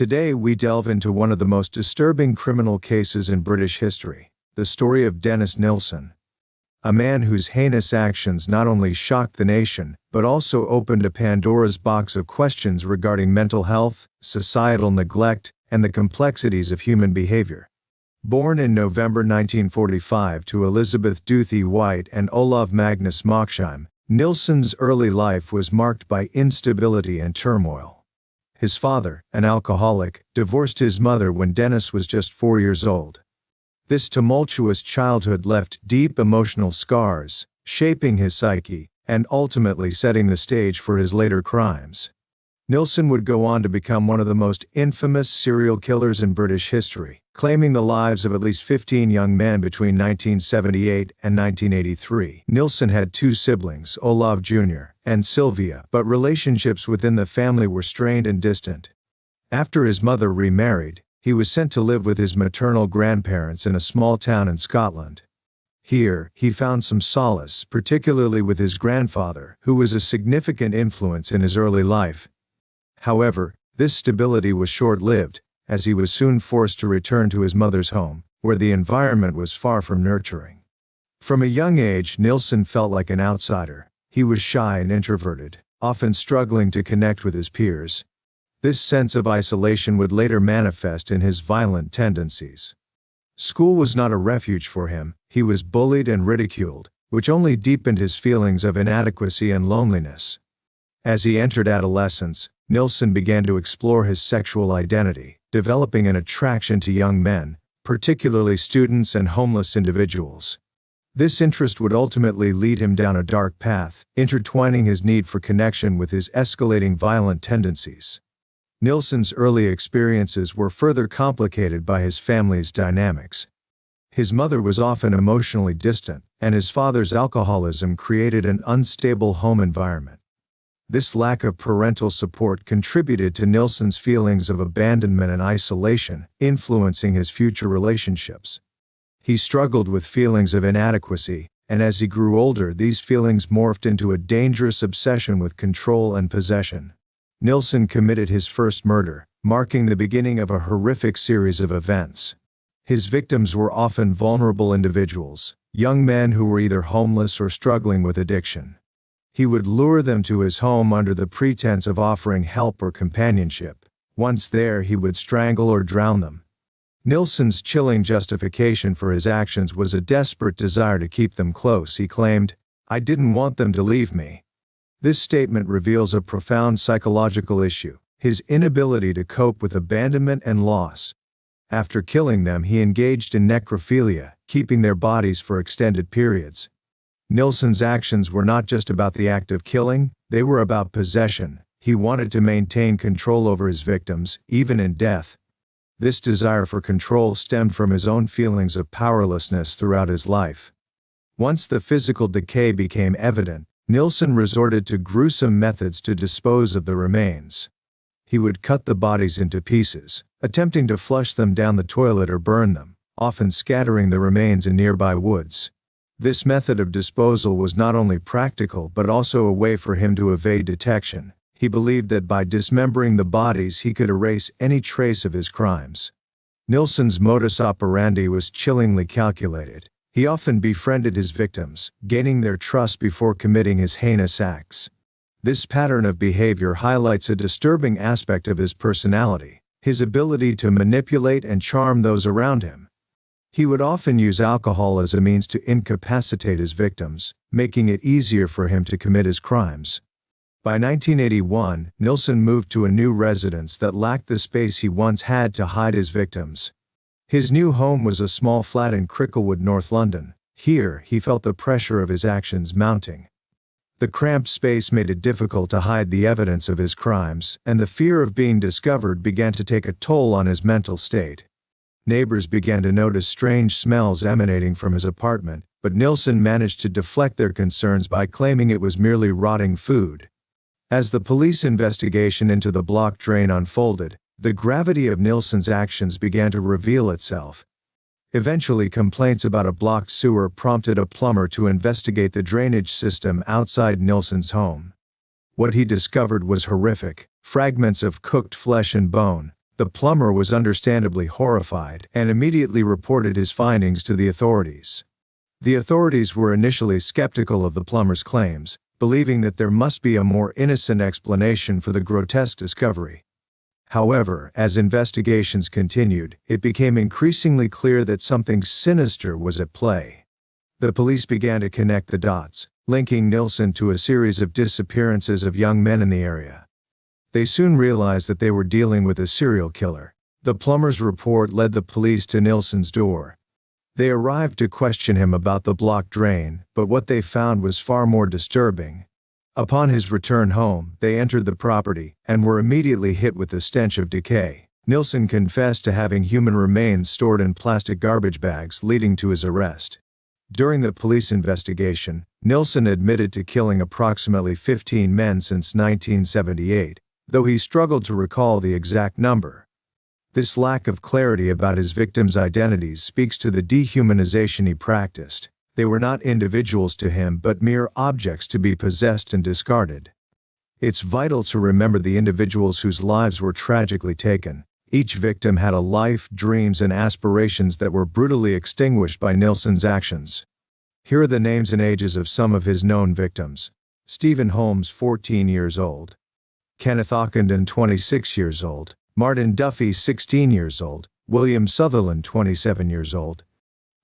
Today we delve into one of the most disturbing criminal cases in British history, the story of Dennis Nilsen. A man whose heinous actions not only shocked the nation, but also opened a Pandora's box of questions regarding mental health, societal neglect, and the complexities of human behavior. Born in November 1945 to Elizabeth Duthie White and Olav Magnus Moksheim, Nilsen's early life was marked by instability and turmoil. His father, an alcoholic, divorced his mother when Dennis was just 4 years old. This tumultuous childhood left deep emotional scars, shaping his psyche, and ultimately setting the stage for his later crimes. Nilsen would go on to become one of the most infamous serial killers in British history, claiming the lives of at least 15 young men between 1978 and 1983. Nilsen had 2 siblings, Olav Jr. and Sylvia, but relationships within the family were strained and distant. After his mother remarried, he was sent to live with his maternal grandparents in a small town in Scotland. Here, he found some solace, particularly with his grandfather, who was a significant influence in his early life. However, this stability was short-lived, as he was soon forced to return to his mother's home, where the environment was far from nurturing. From a young age, Nilsen felt like an outsider. He was shy and introverted, often struggling to connect with his peers. This sense of isolation would later manifest in his violent tendencies. School was not a refuge for him. He was bullied and ridiculed, which only deepened his feelings of inadequacy and loneliness. As he entered adolescence, Nilsen began to explore his sexual identity, developing an attraction to young men, particularly students and homeless individuals. This interest would ultimately lead him down a dark path, intertwining his need for connection with his escalating violent tendencies. Nilsen's early experiences were further complicated by his family's dynamics. His mother was often emotionally distant, and his father's alcoholism created an unstable home environment. This lack of parental support contributed to Nilsen's feelings of abandonment and isolation, influencing his future relationships. He struggled with feelings of inadequacy, and as he grew older, these feelings morphed into a dangerous obsession with control and possession. Nilsen committed his first murder, marking the beginning of a horrific series of events. His victims were often vulnerable individuals, young men who were either homeless or struggling with addiction. He would lure them to his home under the pretense of offering help or companionship. Once there, he would strangle or drown them. Nilsen's chilling justification for his actions was a desperate desire to keep them close. He claimed, "I didn't want them to leave me." This statement reveals a profound psychological issue, his inability to cope with abandonment and loss. After killing them, he engaged in necrophilia, keeping their bodies for extended periods. Nilsen's actions were not just about the act of killing, they were about possession. He wanted to maintain control over his victims, even in death. This desire for control stemmed from his own feelings of powerlessness throughout his life. Once the physical decay became evident, Nilsen resorted to gruesome methods to dispose of the remains. He would cut the bodies into pieces, attempting to flush them down the toilet or burn them, often scattering the remains in nearby woods. This method of disposal was not only practical but also a way for him to evade detection. He believed that by dismembering the bodies he could erase any trace of his crimes. Nilsen's modus operandi was chillingly calculated. He often befriended his victims, gaining their trust before committing his heinous acts. This pattern of behavior highlights a disturbing aspect of his personality, his ability to manipulate and charm those around him. He would often use alcohol as a means to incapacitate his victims, making it easier for him to commit his crimes. By 1981, Nilsen moved to a new residence that lacked the space he once had to hide his victims. His new home was a small flat in Cricklewood, North London. Here, he felt the pressure of his actions mounting. The cramped space made it difficult to hide the evidence of his crimes, and the fear of being discovered began to take a toll on his mental state. Neighbors began to notice strange smells emanating from his apartment, but Nilsen managed to deflect their concerns by claiming it was merely rotting food. As the police investigation into the blocked drain unfolded, the gravity of Nilsen's actions began to reveal itself. Eventually, complaints about a blocked sewer prompted a plumber to investigate the drainage system outside Nilsen's home. What he discovered was horrific: fragments of cooked flesh and bone, The plumber was understandably horrified and immediately reported his findings to the authorities. The authorities were initially skeptical of the plumber's claims, believing that there must be a more innocent explanation for the grotesque discovery. However, as investigations continued, it became increasingly clear that something sinister was at play. The police began to connect the dots, linking Nilsen to a series of disappearances of young men in the area. They soon realized that they were dealing with a serial killer. The plumber's report led the police to Nilsen's door. They arrived to question him about the blocked drain, but what they found was far more disturbing. Upon his return home, they entered the property and were immediately hit with the stench of decay. Nilsen confessed to having human remains stored in plastic garbage bags, leading to his arrest. During the police investigation, Nilsen admitted to killing approximately 15 men since 1978, though he struggled to recall the exact number. This lack of clarity about his victims' identities speaks to the dehumanization he practiced. They were not individuals to him but mere objects to be possessed and discarded. It's vital to remember the individuals whose lives were tragically taken. Each victim had a life, dreams, and aspirations that were brutally extinguished by Nilsen's actions. Here are the names and ages of some of his known victims. Stephen Holmes, 14 years old. Kenneth Ockenden, 26 years old. Martin Duffy, 16 years old. William Sutherland, 27 years old.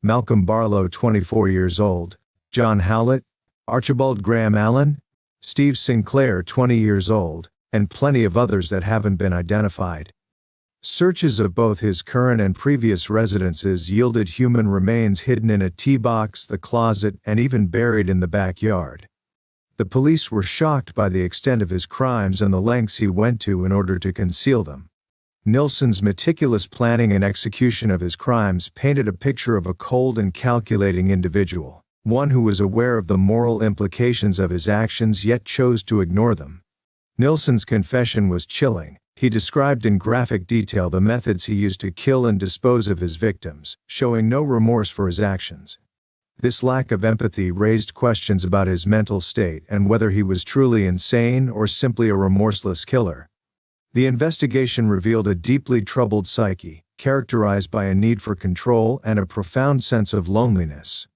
Malcolm Barlow, 24 years old. John Howlett. Archibald Graham Allen. Steve Sinclair, 20 years old, and plenty of others that haven't been identified. Searches of both his current and previous residences yielded human remains hidden in a tea box, the closet, and even buried in the backyard. The police were shocked by the extent of his crimes and the lengths he went to in order to conceal them. Nilsen's meticulous planning and execution of his crimes painted a picture of a cold and calculating individual, one who was aware of the moral implications of his actions yet chose to ignore them. Nilsen's confession was chilling. He described in graphic detail the methods he used to kill and dispose of his victims, showing no remorse for his actions. This lack of empathy raised questions about his mental state and whether he was truly insane or simply a remorseless killer. The investigation revealed a deeply troubled psyche, characterized by a need for control and a profound sense of loneliness.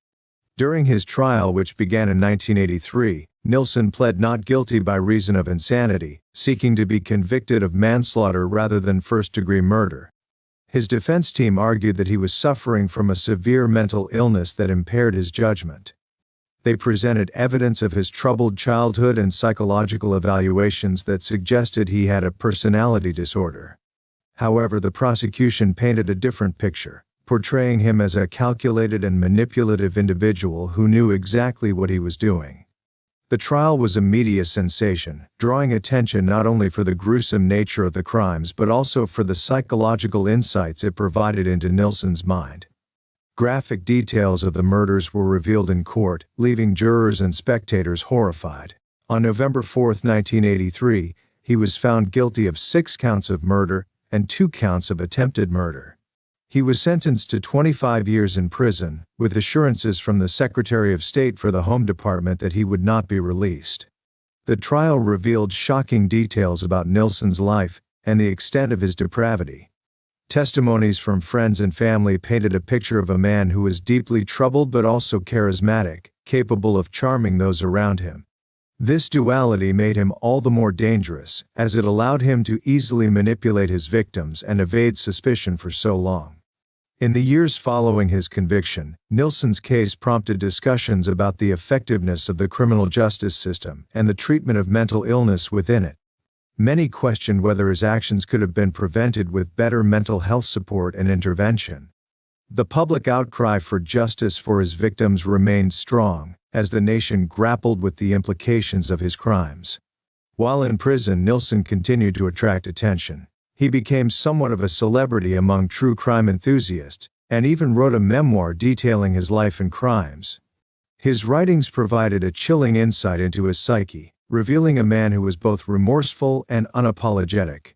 During his trial, which began in 1983, Nilsen pled not guilty by reason of insanity, seeking to be convicted of manslaughter rather than first-degree murder. His defense team argued that he was suffering from a severe mental illness that impaired his judgment. They presented evidence of his troubled childhood and psychological evaluations that suggested he had a personality disorder. However, the prosecution painted a different picture, portraying him as a calculated and manipulative individual who knew exactly what he was doing. The trial was a media sensation, drawing attention not only for the gruesome nature of the crimes but also for the psychological insights it provided into Nilsen's mind. Graphic details of the murders were revealed in court, leaving jurors and spectators horrified. On November 4, 1983, he was found guilty of 6 counts of murder and 2 counts of attempted murder. He was sentenced to 25 years in prison, with assurances from the Secretary of State for the Home Department that he would not be released. The trial revealed shocking details about Nilsen's life and the extent of his depravity. Testimonies from friends and family painted a picture of a man who was deeply troubled but also charismatic, capable of charming those around him. This duality made him all the more dangerous, as it allowed him to easily manipulate his victims and evade suspicion for so long. In the years following his conviction, Nilsen's case prompted discussions about the effectiveness of the criminal justice system and the treatment of mental illness within it. Many questioned whether his actions could have been prevented with better mental health support and intervention. The public outcry for justice for his victims remained strong, as the nation grappled with the implications of his crimes. While in prison, Nilsen continued to attract attention. He became somewhat of a celebrity among true crime enthusiasts, and even wrote a memoir detailing his life and crimes. His writings provided a chilling insight into his psyche, revealing a man who was both remorseful and unapologetic.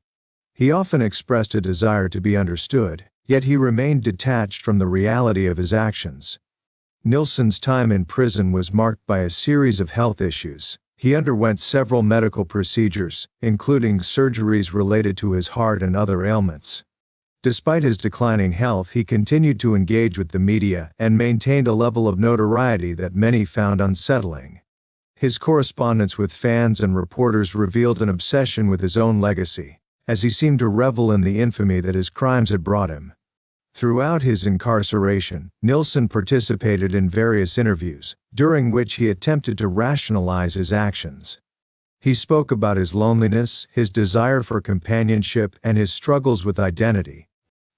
He often expressed a desire to be understood, yet he remained detached from the reality of his actions. Nilsen's time in prison was marked by a series of health issues. He underwent several medical procedures, including surgeries related to his heart and other ailments. Despite his declining health, he continued to engage with the media and maintained a level of notoriety that many found unsettling. His correspondence with fans and reporters revealed an obsession with his own legacy, as he seemed to revel in the infamy that his crimes had brought him. Throughout his incarceration, Nilsen participated in various interviews, during which he attempted to rationalize his actions. He spoke about his loneliness, his desire for companionship, and his struggles with identity.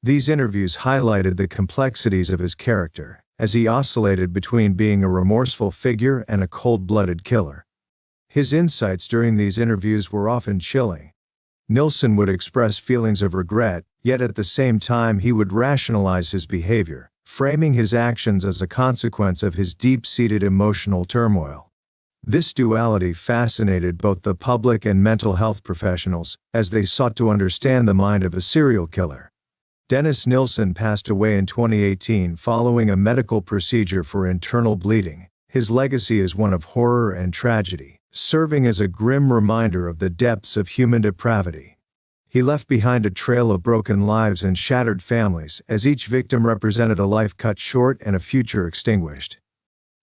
These interviews highlighted the complexities of his character, as he oscillated between being a remorseful figure and a cold-blooded killer. His insights during these interviews were often chilling. Nilsen would express feelings of regret, yet at the same time he would rationalize his behavior, framing his actions as a consequence of his deep-seated emotional turmoil. This duality fascinated both the public and mental health professionals, as they sought to understand the mind of a serial killer. Dennis Nilsen passed away in 2018 following a medical procedure for internal bleeding. His legacy is one of horror and tragedy, serving as a grim reminder of the depths of human depravity. He left behind a trail of broken lives and shattered families, as each victim represented a life cut short and a future extinguished.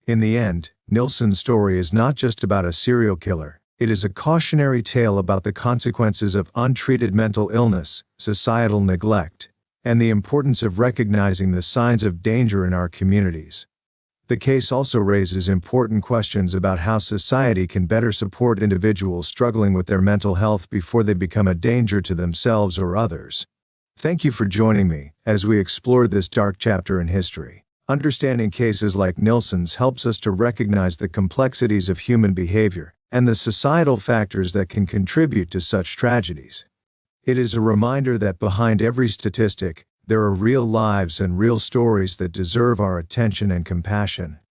In the end, Nilsen's story is not just about a serial killer, it is a cautionary tale about the consequences of untreated mental illness, societal neglect, and the importance of recognizing the signs of danger in our communities. The case also raises important questions about how society can better support individuals struggling with their mental health before they become a danger to themselves or others. Thank you for joining me as we explored this dark chapter in history. Understanding cases like Nilsen's helps us to recognize the complexities of human behavior and the societal factors that can contribute to such tragedies. It is a reminder that behind every statistic, there are real lives and real stories that deserve our attention and compassion.